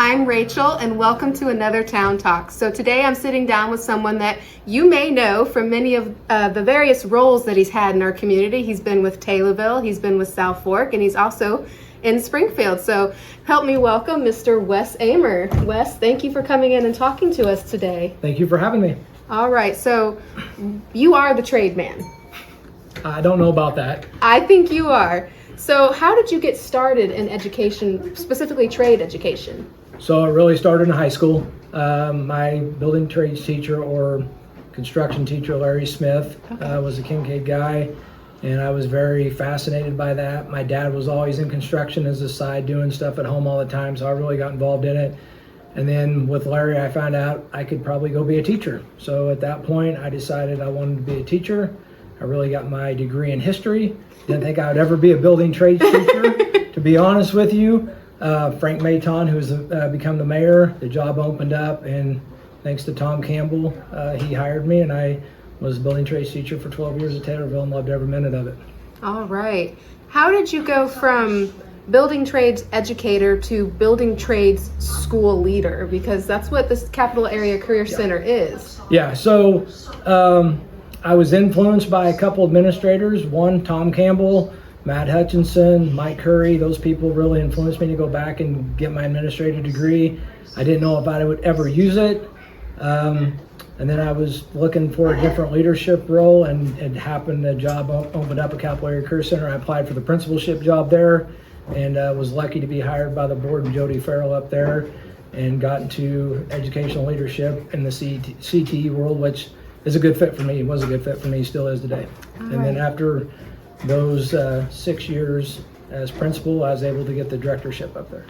I'm Rachel, and welcome to another Town Talk. So today I'm sitting down with someone that you may know from many of the various roles that he's had in our community. He's been with Taylorville, he's been with South Fork, and he's also in Springfield. So help me welcome Mr. Wes Aymer. Wes, thank you for coming in and talking to us today. Thank you for having me. All right, so you are the trade man. I don't know about that. I think you are. So how did you get started in education, specifically trade education? So it really started in high school. My building trades teacher or construction teacher, Larry Smith, was a Kincaid guy, and I was very fascinated by that. My dad was always in construction as a side, doing stuff at home all the time, so I really got involved in it. And then with Larry, I found out I could probably go be a teacher. So at that point, I decided I wanted to be a teacher. I really got my degree in history. Didn't think I would ever be a building trades teacher, to be honest with you. Frank Mayton, who's become the mayor, the job opened up, and thanks to Tom Campbell, he hired me, and I was a building trades teacher for 12 years at Taylorville and loved every minute of it. All right. How did you go from building trades educator to building trades school leader? Because that's what this Capital Area Career Center is. Yeah, so I was influenced by a couple administrators. One, Tom Campbell, Matt Hutchinson, Mike Curry. Those people really influenced me to go back and get my administrative degree. I didn't know if I would ever use it. And then I was looking for a different leadership role, and it happened, the job opened up at Capital Area Career Center. I applied for the principalship job there, and was lucky to be hired by the board and Jody Farrell up there, and got into educational leadership in the CTE world, which is a good fit for me. It was a good fit for me, still is today. And then after those 6 years as principal, I was able to get the directorship up there.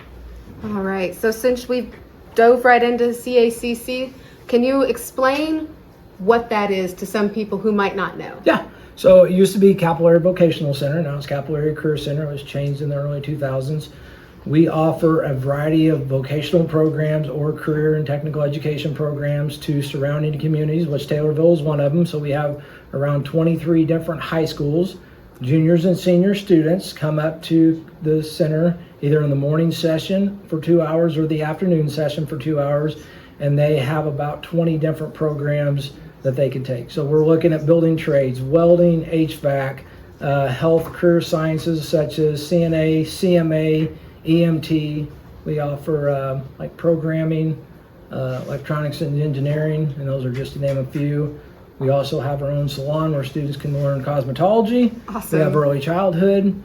All right. So since we've dove right into CACC, can you explain what that is to some people who might not know? Yeah. So it used to be Capital Area Vocational Center. Now it's Capital Area Career Center. It was changed in the early 2000s. We offer a variety of vocational programs or career and technical education programs to surrounding communities, which Taylorville is one of them. So we have around 23 different high schools. Juniors and senior students come up to the center either in the morning session for 2 hours or the afternoon session for 2 hours, and they have about 20 different programs that they can take. So we're looking at building trades, welding, HVAC, health, career sciences such as CNA, CMA, EMT. We offer like programming, electronics and engineering, and those are just to name a few. We also have our own salon where students can learn cosmetology. Awesome. We have early childhood.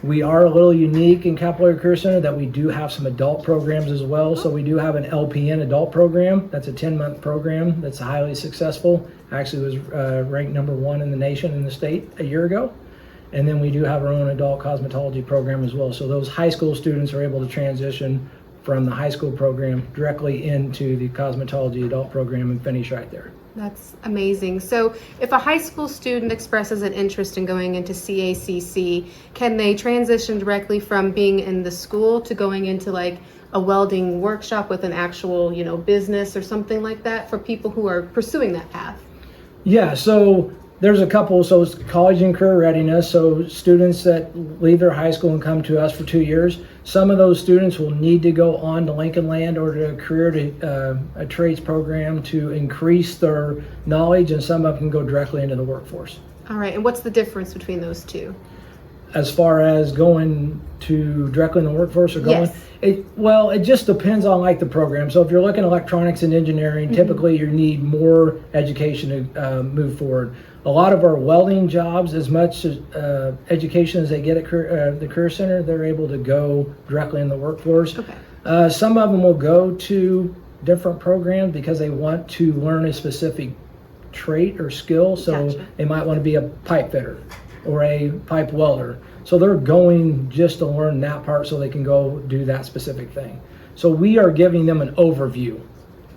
We are a little unique in Capital Area Career Center that we do have some adult programs as well. So we do have an LPN adult program. That's a 10-month program that's highly successful. Actually was ranked #1 in the nation in the state a year ago. And then we do have our own adult cosmetology program as well. So those high school students are able to transition from the high school program directly into the cosmetology adult program and finish right there. That's amazing. So if a high school student expresses an interest in going into CACC, can they transition directly from being in the school to going into like a welding workshop with an actual, business or something like that for people who are pursuing that path? Yeah, so there's a couple. So it's college and career readiness. So students that leave their high school and come to us for 2 years, some of those students will need to go on to Lincoln Land or to a trades program to increase their knowledge, and some of them can go directly into the workforce. All right, and what's the difference between those two? As far as going to directly in the workforce or going, Yes. It just depends on like the program. So if you're looking at electronics and engineering, typically you need more education to move forward. A lot of our welding jobs, as much as education as they get at the Career Center, they're able to go directly in the workforce. Okay. Some of them will go to different programs because they want to learn a specific trait or skill. So Gotcha. They might want to be a pipe fitter or a pipe welder. So they're going just to learn that part so they can go do that specific thing. So we are giving them an overview.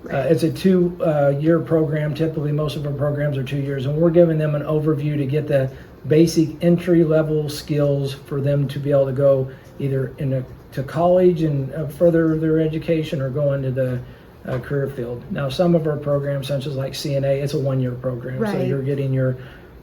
Right. It's a 2-year program. Typically, most of our programs are 2 years, and we're giving them an overview to get the basic entry-level skills for them to be able to go either to college and further their education or go into the career field. Now, some of our programs, such as like CNA, it's a 1-year program. Right. So you're getting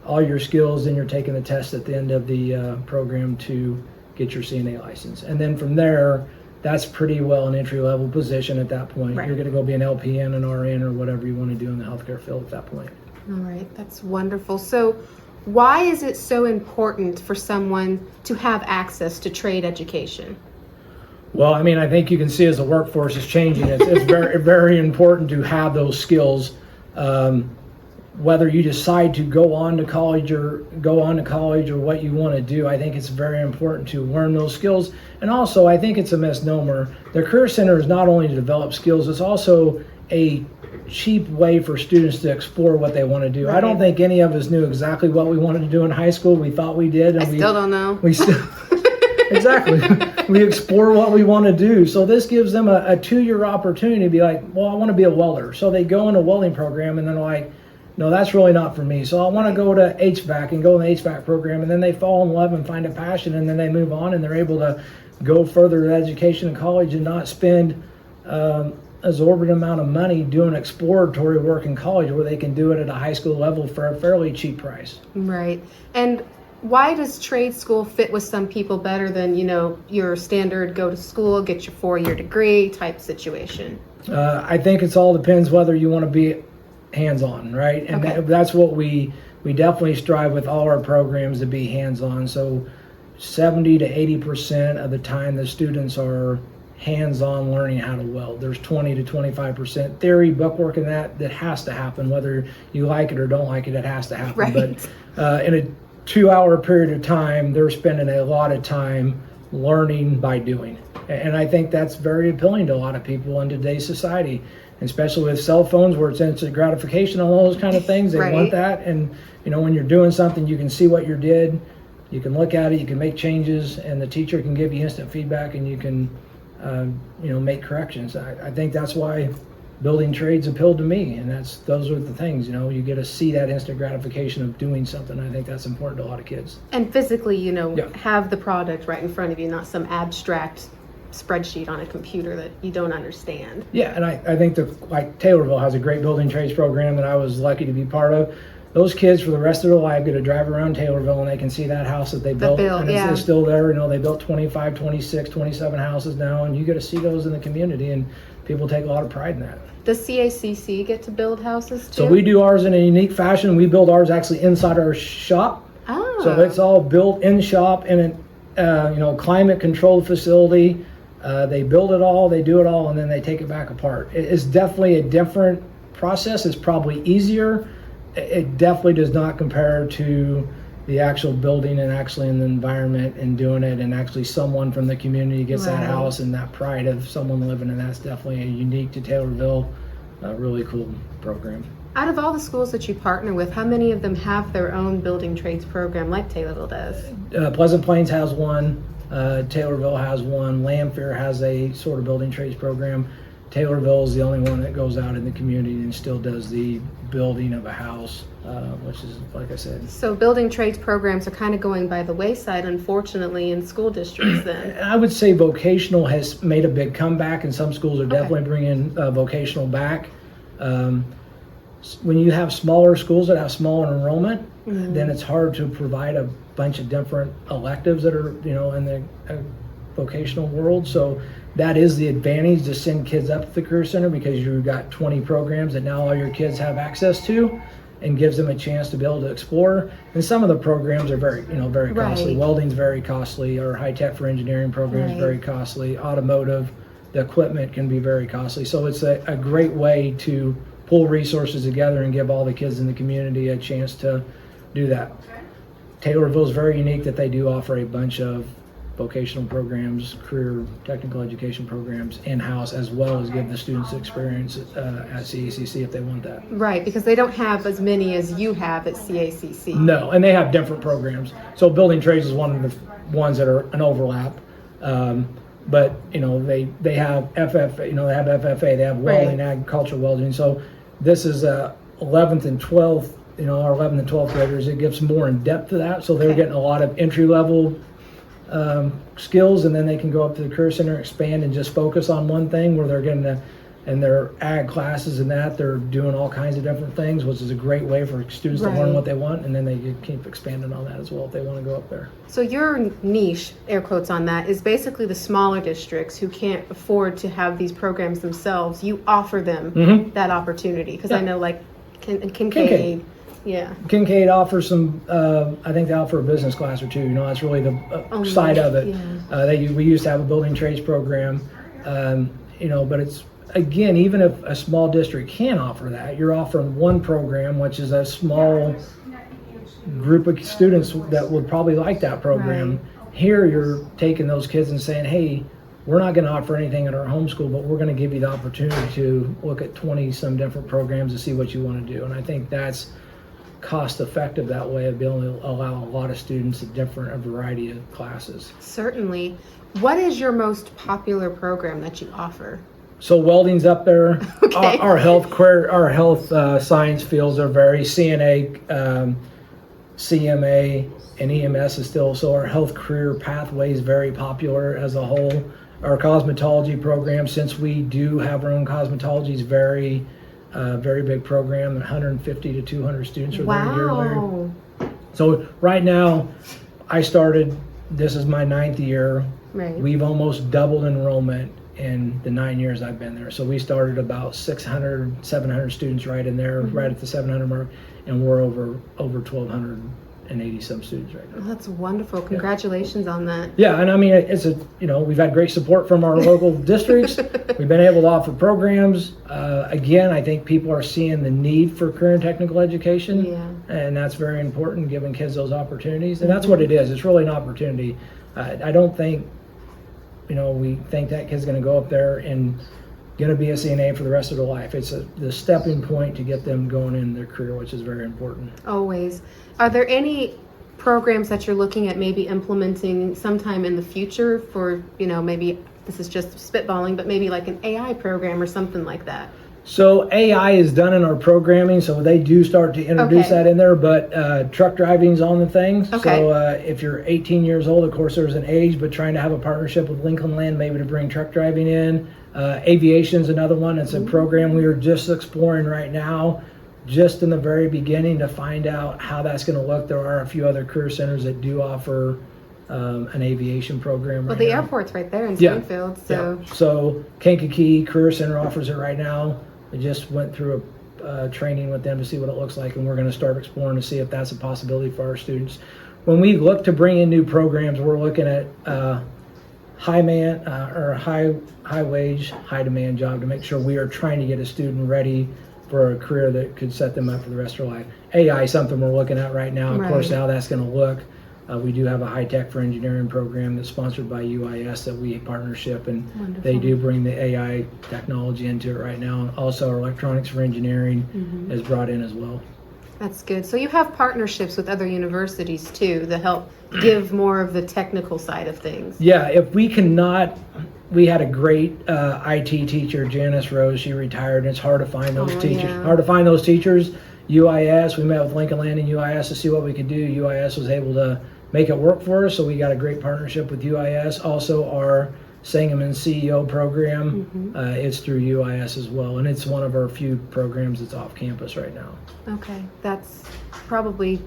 all your skills, and you're taking the test at the end of the program to get your CNA license. And then from there, that's pretty well an entry-level position at that point. Right. You're going to go be an LPN, an RN, or whatever you want to do in the healthcare field at that point. All right, that's wonderful. So why is it so important for someone to have access to trade education? Well, I mean, I think you can see as the workforce is changing, it's very, very important to have those skills. Whether you decide to go on to college or what you want to do, I think it's very important to learn those skills. And also, I think it's a misnomer. The Career Center is not only to develop skills, it's also a cheap way for students to explore what they want to do. Right. I don't think any of us knew exactly what we wanted to do in high school. We thought we did. And I still don't know. We still... Exactly. We explore what we want to do. So this gives them a 2-year opportunity to be like, well, I want to be a welder. So they go in a welding program and then they're like, no, that's really not for me. So I want to go to HVAC and go in the HVAC program. And then they fall in love and find a passion, and then they move on and they're able to go further in education in college and not spend exorbitant amount of money doing exploratory work in college, where they can do it at a high school level for a fairly cheap price. Right. And why does trade school fit with some people better than, your standard go to school, get your 4-year degree type situation? I think it's all depends whether you want to be hands-on, right? And Okay. that's what we definitely strive with all our programs, to be hands-on. So 70 to 80% of the time the students are hands-on learning how to weld. There's 20 to 25% theory, bookwork, and that has to happen. Whether you like it or don't like it, it has to happen. Right. But in a 2-hour period of time, they're spending a lot of time learning by doing. And I think that's very appealing to a lot of people in today's society, especially with cell phones, where it's instant gratification, all those kind of things. They Right. want that. And, when you're doing something, you can see what you did, you can look at it, you can make changes, and the teacher can give you instant feedback, and you can, make corrections. I think that's why building trades appealed to me, and those are the things. You get to see that instant gratification of doing something. I think that's important to a lot of kids. And physically, Yeah. have the product right in front of you, not some abstract spreadsheet on a computer that you don't understand. Yeah, and I think Taylorville has a great building trades program that I was lucky to be part of. Those kids for the rest of their life get to drive around Taylorville and they can see that house that they built. And yeah. it's still there. They built 25, 26, 27 houses now, and you get to see those in the community, and people take a lot of pride in that. Does CACC get to buld houses too? So we do ours in a unique fashion. We build ours actually inside our shop. Oh. So it's all built in shop in a climate controlled facility. They build it all, they do it all, and then they take it back apart. It's definitely a different process. It's probably easier. It definitely does not compare to the actual building and actually in the environment and doing it, and actually someone from the community gets that Right. house and that pride of someone living, and that's definitely a unique to Taylorville, really cool program. Out of all the schools that you partner with, how many of them have their own building trades program like Taylorville does? Pleasant Plains has one. Taylorville has one. Lamfair has a sort of building trades program. Taylorville is the only one that goes out in the community and still does the building of a house, which is, like I said. So building trades programs are kind of going by the wayside, unfortunately, in school districts then. I would say vocational has made a big comeback, and some schools are definitely bringing vocational back. When you have smaller schools that have smaller enrollment, then it's hard to provide a bunch of different electives that are, in the vocational world. So that is the advantage to send kids up to the Career Center, because you've got 20 programs that now all your kids have access to, and gives them a chance to be able to explore. And some of the programs are very costly. Right. Welding's very costly. Our high tech for engineering program is Right. very costly. Automotive, the equipment can be very costly. So it's a great way to pull resources together and give all the kids in the community a chance to do that. Taylorville is very unique that they do offer a bunch of vocational programs, career technical education programs in-house, as well as give the students experience at CACC if they want that. Right, because they don't have as many as you have at CACC. No, and they have different programs. So building trades is one of the ones that are an overlap. But they have FFA, they have FFA, they have welding, Right. agriculture welding. So this is 11th and 12th, our 11th and 12th graders. It gives more in depth to that. So they're Okay. getting a lot of entry level skills, and then they can go up to the Career Center, expand, and just focus on one thing, where they're getting and their ag classes and that, they're doing all kinds of different things, which is a great way for students to learn what they want, and then they can keep expanding on that as well if they want to go up there. So your niche, air quotes on that, is basically the smaller districts who can't afford to have these programs themselves. You offer them that opportunity, because I know like Kincaid. Yeah. Kincaid offers some, I think they offer a business class or two. You know, that's really the side of it. Yeah. We used to have a building trades program, you know, but it's, again, even if a small district can offer that, you're offering one program, which is a small group of students that would probably like that program. Right. Here, you're taking those kids and saying, hey, we're not going to offer anything at our home school, but we're going to give you the opportunity to look at 20 some different programs to see what you want to do. And I think that's cost effective that way of being able to allow a lot of students a variety of classes. Certainly. What is your most popular program that you offer? So welding's up there. Okay. Our health science fields are very CNA, CMA, and EMS is still. So our health career pathway is very popular as a whole. Our cosmetology program, since we do have our own cosmetology, is very big program. 150 to 200 students are there yearly. So right now, I started. This is my 9th year. Right. We've almost doubled enrollment in the 9 years I've been there. So we started about 600, 700 students right in there, right at the 700 mark, and we're over 1,280 some students right now. Oh, that's wonderful. Congratulations on that. Yeah, and I mean, we've had great support from our local districts. We've been able to offer programs. Again, I think people are seeing the need for career and technical education, and that's very important, giving kids those opportunities. And that's what it is. It's really an opportunity. I don't think, we think that kid's going to go up there and going to be a CNA for the rest of their life. It's the stepping point to get them going in their career, which is very important. Always. Are there any programs that you're looking at maybe implementing sometime in the future for, maybe this is just spitballing, but maybe like an AI program or something like that? So AI is done in our programming, so they do start to introduce that in there, but truck driving's on the thing. Okay. So if you're 18 years old, of course there's an age, but trying to have a partnership with Lincoln Land maybe to bring truck driving in. Aviation's another one. It's a program we are just exploring right now, just in the very beginning to find out how that's going to look. There are a few other career centers that do offer an aviation program right now. The airport's right there in Springfield. So Kankakee Career Center offers it right now. We just went through a training with them to see what it looks like, and we're going to start exploring to see if that's a possibility for our students. When we look to bring in new programs, we're looking at high wage, high demand job to make sure we are trying to get a student ready for a career that could set them up for the rest of their life. AI is something we're looking at right now. Of course, how that's going to look. We do have a high tech for engineering program that's sponsored by UIS that we partnership, and they do bring the AI technology into it right now. And also our electronics for engineering is brought in as well. That's good. So you have partnerships with other universities too that help give more of the technical side of things. Yeah, if we cannot, we had a great IT teacher, Janice Rose. She retired, and it's hard to find those teachers. Yeah. Hard to find those teachers. UIS, we met with Lincoln Land and UIS to see what we could do. UIS was able to make it work for us, so we got a great partnership with UIS. Also, our Sangamon CEO program, it's through UIS as well, and it's one of our few programs that's off campus right now. Okay, that's probably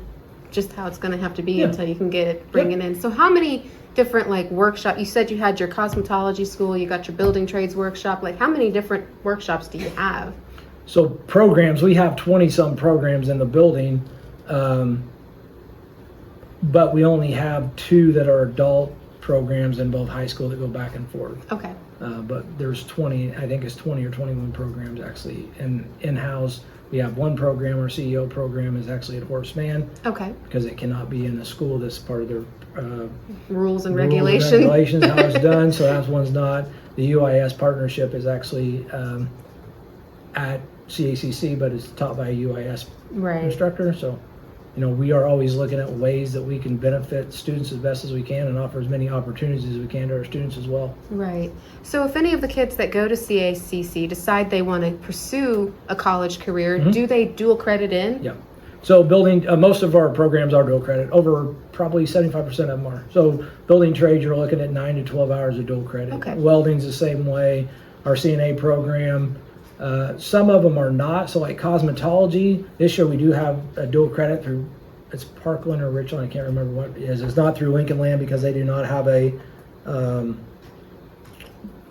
just how it's going to have to be until you can get it bringing in. So how many different workshop, you said you had your cosmetology school, you got your building trades workshop, how many different workshops do you have? So programs, we have 20 some programs in the building, but we only have 2 that are adult programs in both high school that go back and forth. Okay. But there's 20, I think it's 20 or 21 programs actually in-house. We have one program, our CEO program is actually at Horseman. Okay. Because it cannot be in a school that's part of their rules and regulations. How it's done, so that one's not. The UIS partnership is actually at CACC, but it's taught by a UIS instructor. So, we are always looking at ways that we can benefit students as best as we can and offer as many opportunities as we can to our students as well. Right. So if any of the kids that go to CACC decide they want to pursue a college career, do they dual credit in? Yeah. So building, most of our programs are dual credit. Over probably 75% of them are. So building trades, you're looking at 9 to 12 hours of dual credit. Okay. Welding's the same way. our CNA program. Some of them are not. So like cosmetology, this year we do have a dual credit through, it's Parkland or Richland, I can't remember what it is. It's not through Lincoln Land because they do not have a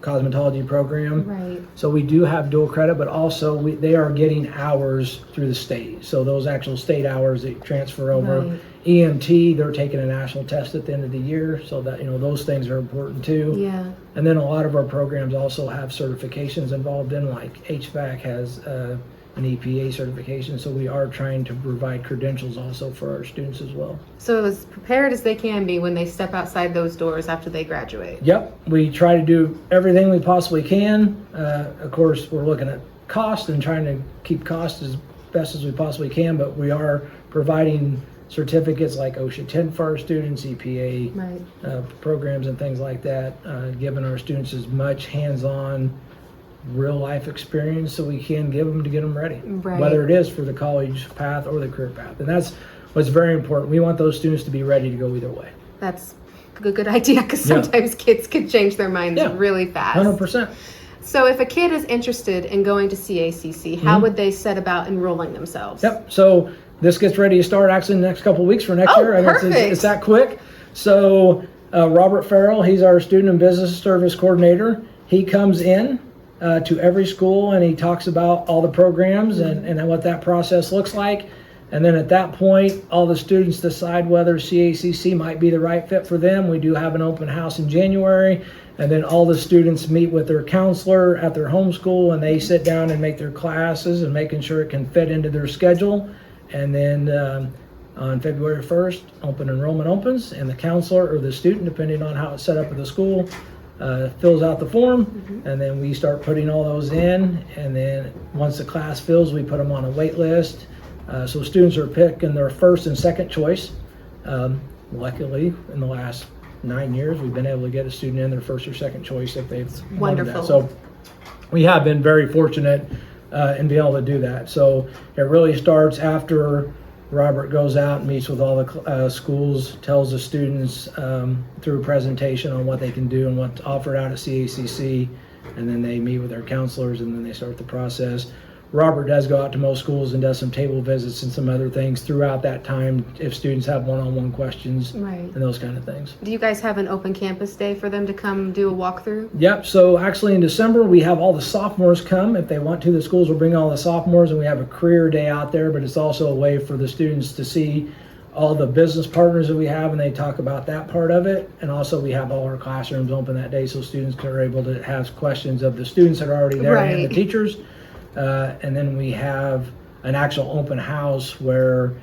cosmetology program. Right. So we do have dual credit, but also they are getting hours through the state. So those actual state hours that transfer over. Right. EMT, they're taking a national test at the end of the year, so that, you know, those things are important too. Yeah. And then a lot of our programs also have certifications involved in, like HVAC has an EPA certification, so we are trying to provide credentials also for our students as well. So as prepared as they can be when they step outside those doors after they graduate. Yep, we try to do everything we possibly can. Of course, we're looking at cost and trying to keep cost as best as we possibly can, but we are providing certificates like OSHA 10 for our students, EPA Right. programs and things like that, giving our students as much hands-on real life experience so we can give them to get them ready, Right. whether it is for the college path or the career path. And that's what's very important. We want those students to be ready to go either way. That's a good idea, because Yeah. sometimes kids could change their minds Yeah. really fast. 100%. So if a kid is interested in going to CACC, how Mhm. would they set about enrolling themselves? Yep. So this gets ready to start actually in the next couple of weeks for next Oh, year. I mean, perfect. it's that quick. So Robert Farrell, he's our student and business service coordinator. He comes in to every school and he talks about all the programs and what that process looks like. And then at that point, all the students decide whether CACC might be the right fit for them. We do have an open house in January. And then all the students meet with their counselor at their home school and they sit down and make their classes and making sure it can fit into their schedule. And then on February 1st, open enrollment opens, and the counselor or the student, depending on how it's set up at the school, fills out the form, and then we start putting all those in. And then once the class fills, we put them on a wait list. So students are picking their first and second choice. Luckily, in the last 9 years, we've been able to get a student in their first or second choice if they've wanted that. Wonderful. So we have been very fortunate in being able to do that. So it really starts after Robert goes out and meets with all the schools, tells the students through a presentation on what they can do and what's offered out at CACC, and then they meet with their counselors and then they start the process. Robert does go out to most schools and does some table visits and some other things throughout that time if students have one-on-one questions Right. and those kind of things. Do you guys have an open campus day for them to come do a walkthrough? Yep, so actually in December we have all the sophomores come. If they want to, the schools will bring all the sophomores and we have a career day out there, but it's also a way for the students to see all the business partners that we have and they talk about that part of it. And also we have all our classrooms open that day so students are able to have questions of the students that are already there and Right. the teachers. And then we have an actual open house where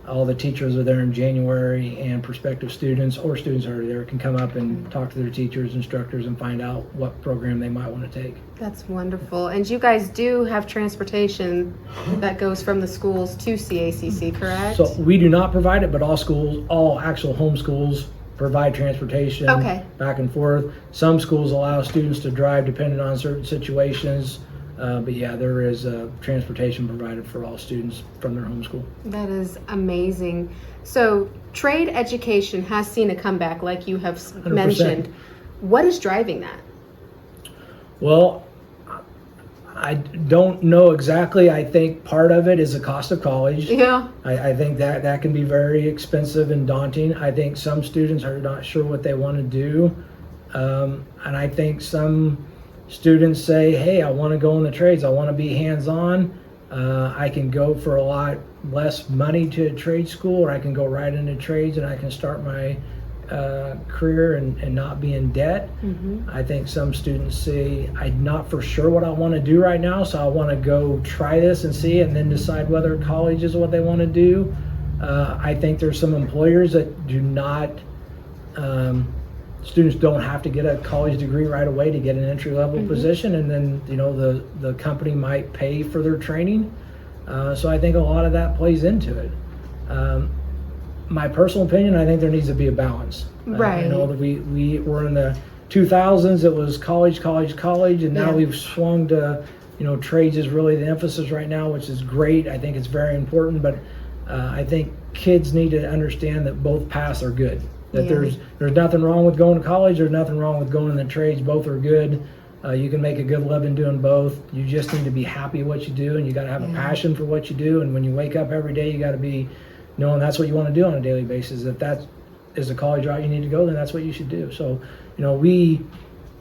all the teachers are there in January and prospective students or students already there can come up and talk to their teachers, instructors, and find out what program they might want to take. That's wonderful. And you guys do have transportation that goes from the schools to CACC, correct? So we do not provide it, but all schools, all actual home schools provide transportation Okay. back and forth. Some schools allow students to drive depending on certain situations. But yeah, there is transportation provided for all students from their home school. That is amazing. So trade education has seen a comeback, like you have 100%. mentioned. What is driving that? Well, I don't know exactly. I think part of it is the cost of college. Yeah. I think that can be very expensive and daunting. I think some students are not sure what they want to do. And I think some students say, hey, I want to go in the trades. I want to be hands-on. I can go for a lot less money to a trade school, or I can go right into trades and I can start my career and not be in debt. I think some students say, I'm not for sure what I want to do right now, so I want to go try this and see and then decide whether college is what they want to do. I think there's some employers that do not, students don't have to get a college degree right away to get an entry-level position, and then the company might pay for their training. So I think a lot of that plays into it. My personal opinion, I think there needs to be a balance. Right. I know that we were in the 2000s, it was college, and now Yeah. we've swung to, trades is really the emphasis right now, which is great. I think it's very important, but I think kids need to understand that both paths are good. That Yeah. there's nothing wrong with going to college, there's nothing wrong with going in the trades, both are good. You can make a good living doing both. You just need to be happy what you do, and you got to have a passion for what you do. And when you wake up every day, you got to be knowing that's what you want to do on a daily basis. If that is a college route you need to go, then that's what you should do. So, we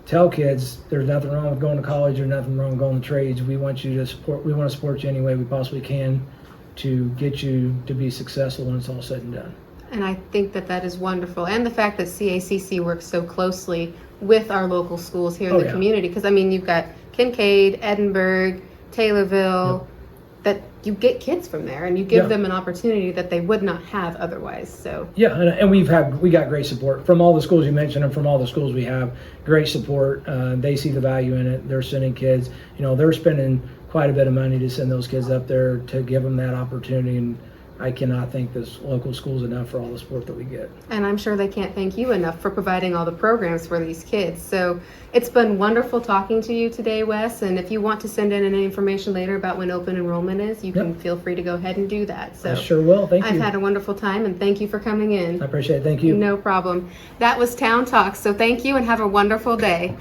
tell kids there's nothing wrong with going to college. There's nothing wrong with going to trades. We want to support you any way we possibly can to get you to be successful when it's all said and done. And I think that is wonderful. And the fact that CACC works so closely with our local schools here in the community. Because, you've got Kincaid, Edinburgh, Taylorville, that you get kids from there and you give them an opportunity that they would not have otherwise. So and we got great support from all the schools you mentioned, and from all the schools we have great support. They see the value in it. They're sending kids, they're spending quite a bit of money to send those kids up there to give them that opportunity. And I cannot thank this local schools enough for all the support that we get. And I'm sure they can't thank you enough for providing all the programs for these kids. So it's been wonderful talking to you today, Wes. And if you want to send in any information later about when open enrollment is, you can feel free to go ahead and do that. So I sure will. Thank you. I've had a wonderful time, and thank you for coming in. I appreciate it. Thank you. No problem. That was Town Talk. So thank you and have a wonderful day.